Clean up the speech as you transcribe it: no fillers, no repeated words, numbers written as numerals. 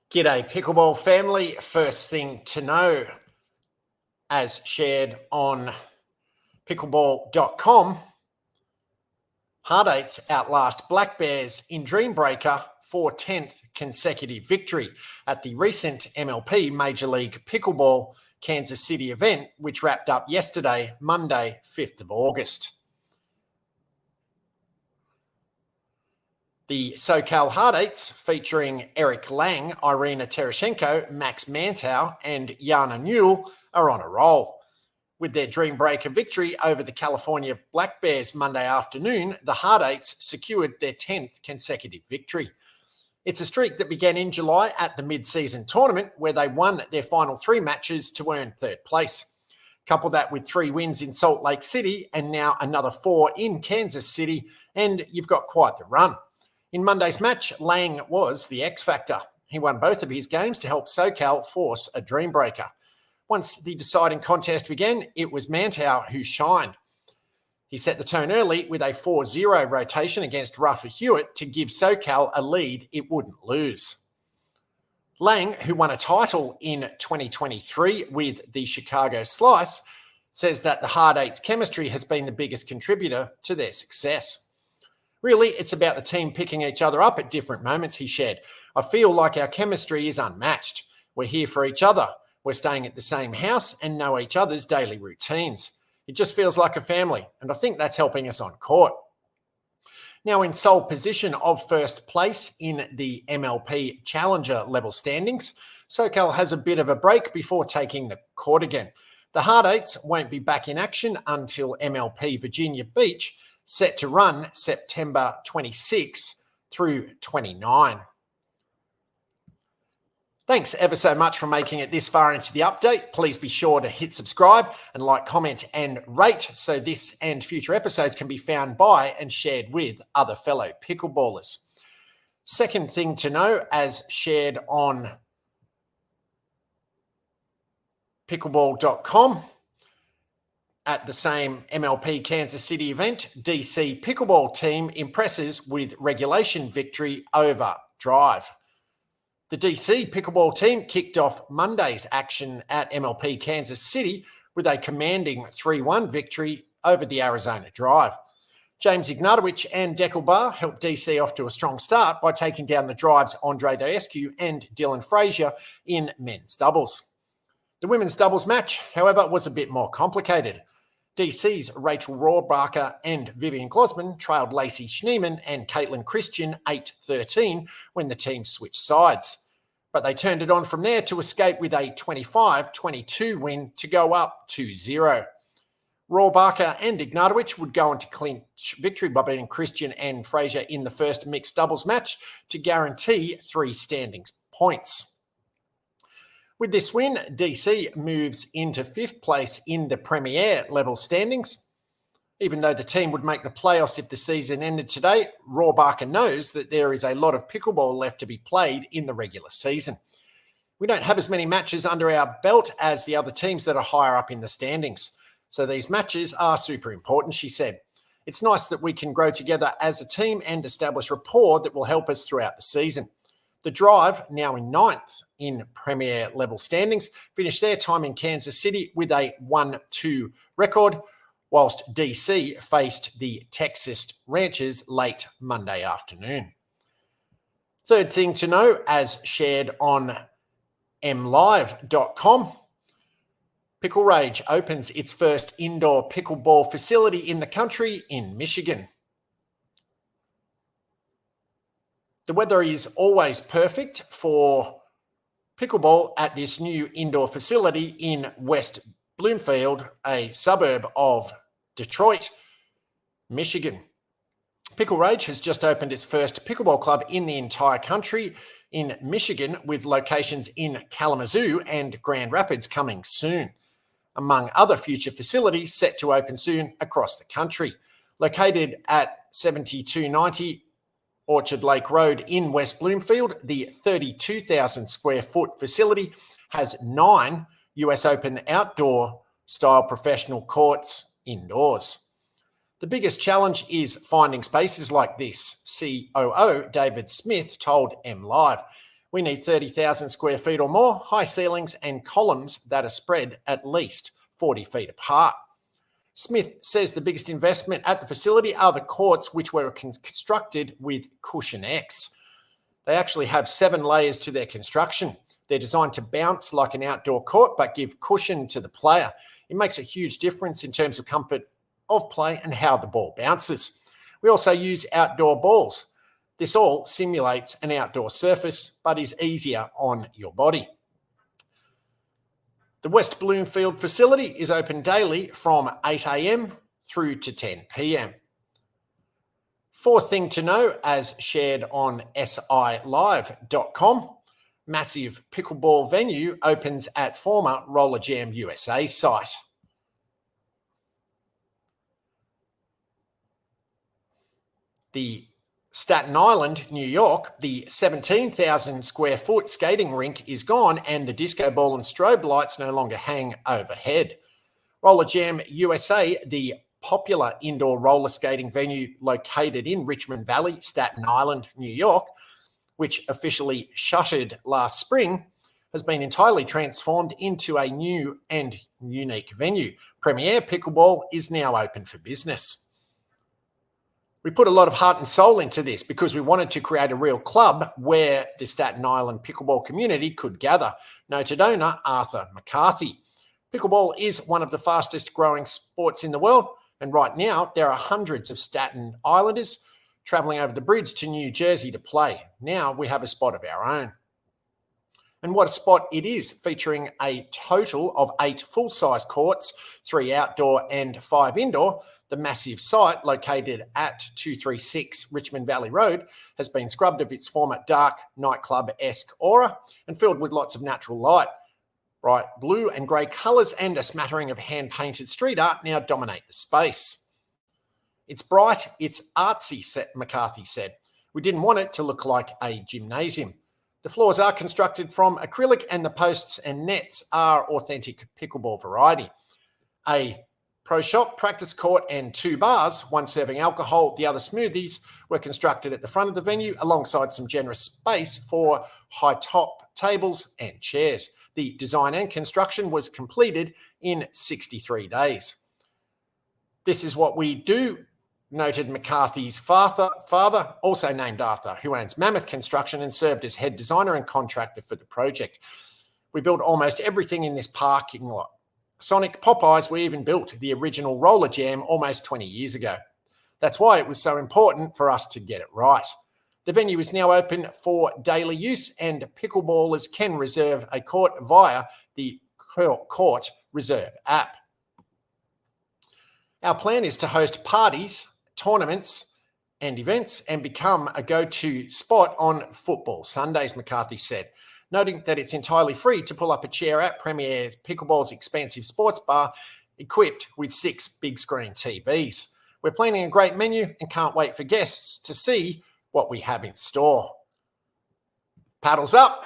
G'day Pickleball family. First thing to know, as shared on pickleball.com, Hard Eights outlast Black Bears in Dreambreaker for 10th consecutive victory at the recent MLP Major League Pickleball Kansas City event, which wrapped up yesterday, Monday, 5th of August. The SoCal Hard Eights, featuring Eric Lang, Irina Tereshchenko, Max Mantow, and Jana Newell, are on a roll. With their Dreambreaker victory over the California Black Bears Monday afternoon, the Hard Eights secured their 10th consecutive victory. It's a streak that began in July at the mid-season tournament, where they won their final 3 matches to earn 3rd place. Couple that with 3 wins in Salt Lake City and now another 4 in Kansas City, and you've got quite the run. In Monday's match, Lang was the X factor. He won both of his games to help SoCal force a Dreambreaker. Once the deciding contest began, it was Mantow who shined. He set the tone early with a 4-0 rotation against Rafa Hewitt to give SoCal a lead it wouldn't lose. Lang, who won a title in 2023 with the Chicago Slice, says that the Hard Eights chemistry has been the biggest contributor to their success. Really, it's about the team picking each other up at different moments, he shared. I feel like our chemistry is unmatched. We're here for each other. We're staying at the same house and know each other's daily routines. It just feels like a family, and I think that's helping us on court. Now in sole position of first place in the MLP Challenger level standings, SoCal has a bit of a break before taking the court again. The Hard Eights won't be back in action until MLP Virginia Beach, set to run September 26 through 29. Thanks ever so much for making it this far into the update. Please be sure to hit subscribe and like, comment and rate so this and future episodes can be found by and shared with other fellow pickleballers. Second thing to know, as shared on pickleball.com, at the same MLP Kansas City event, DC Pickleball team impresses with regulation victory over Drive. The DC Pickleball team kicked off Monday's action at MLP Kansas City with a commanding 3-1 victory over the Arizona Drive. James Ignatowicz and Deckelbar helped DC off to a strong start by taking down the Drive's Andre Daescu and Dylan Frazier in men's doubles. The women's doubles match, however, was a bit more complicated. DC's Rachel Rohrbacher and Vivian Glosman trailed Lacey Schneeman and Caitlin Christian 8-13 when the teams switched sides. But they turned it on from there to escape with a 25-22 win to go up 2-0. Rohrbacher and Ignatowicz would go on to clinch victory by beating Christian and Frazier in the first mixed doubles match to guarantee 3 standings points. With this win, DC moves into 5th place in the Premier level standings. Even though the team would make the playoffs if the season ended today, Rohrbacher knows that there is a lot of pickleball left to be played in the regular season. We don't have as many matches under our belt as the other teams that are higher up in the standings. So these matches are super important, she said. It's nice that we can grow together as a team and establish rapport that will help us throughout the season. The Drive, now in 9th in Premier level standings, finished their time in Kansas City with a 1-2 record, whilst DC faced the Texas Ranchers late Monday afternoon. Third thing to know, as shared on mlive.com, Pickle Rage opens its first indoor pickleball facility in the country in Michigan. The weather is always perfect for pickleball at this new indoor facility in West Bloomfield, a suburb of Detroit, Michigan. Pickle Rage has just opened its first pickleball club in the entire country in Michigan, with locations in Kalamazoo and Grand Rapids coming soon, among other future facilities set to open soon across the country. Located at 7290 Orchard Lake Road in West Bloomfield, the 32,000 square foot facility has 9 US Open outdoor style professional courts indoors. The biggest challenge is finding spaces like this, COO David Smith told MLive. We need 30,000 square feet or more, high ceilings and columns that are spread at least 40 feet apart. Smith says the biggest investment at the facility are the courts, which were constructed with Cushion X. They actually have 7 layers to their construction. They're designed to bounce like an outdoor court, but give cushion to the player. It makes a huge difference in terms of comfort of play and how the ball bounces. We also use outdoor balls. This all simulates an outdoor surface, but is easier on your body. The West Bloomfield facility is open daily from 8 a.m. through to 10 p.m. Fourth thing to know, as shared on silive.com, massive pickleball venue opens at former Roller Jam USA site. The Staten Island, New York, the 17,000 square foot skating rink is gone and the disco ball and strobe lights no longer hang overhead. Roller Jam USA, the popular indoor roller skating venue located in Richmond Valley, Staten Island, New York, which officially shuttered last spring, has been entirely transformed into a new and unique venue. Premier Pickleball is now open for business. We put a lot of heart and soul into this because we wanted to create a real club where the Staten Island pickleball community could gather. Noted owner Arthur McCarthy. Pickleball is one of the fastest growing sports in the world, and right now there are hundreds of Staten Islanders travelling over the bridge to New Jersey to play. Now we have a spot of our own. And what a spot it is, featuring a total of 8 full-size courts, 3 outdoor and 5 indoor. The massive site, located at 236 Richmond Valley Road, has been scrubbed of its former dark nightclub-esque aura and filled with lots of natural light. Bright blue and grey colours and a smattering of hand-painted street art now dominate the space. It's bright, it's artsy, McCarthy said. We didn't want it to look like a gymnasium. The floors are constructed from acrylic and the posts and nets are authentic pickleball variety. A pro shop, practice court and 2 bars, one serving alcohol, the other smoothies, were constructed at the front of the venue alongside some generous space for high top tables and chairs. The design and construction was completed in 63 days. This is what we do, noted McCarthy's father, also named Arthur, who owns Mammoth Construction and served as head designer and contractor for the project. We built almost everything in this parking lot. Sonic Popeyes, we even built the original Roller Jam almost 20 years ago. That's why it was so important for us to get it right. The venue is now open for daily use and pickleballers can reserve a court via the Court Reserve app. Our plan is to host parties, tournaments and events and become a go-to spot on football Sundays, McCarthy said, noting that it's entirely free to pull up a chair at Premier Pickleball's expansive sports bar equipped with 6 big screen TVs. We're planning a great menu and can't wait for guests to see what we have in store. Paddles up.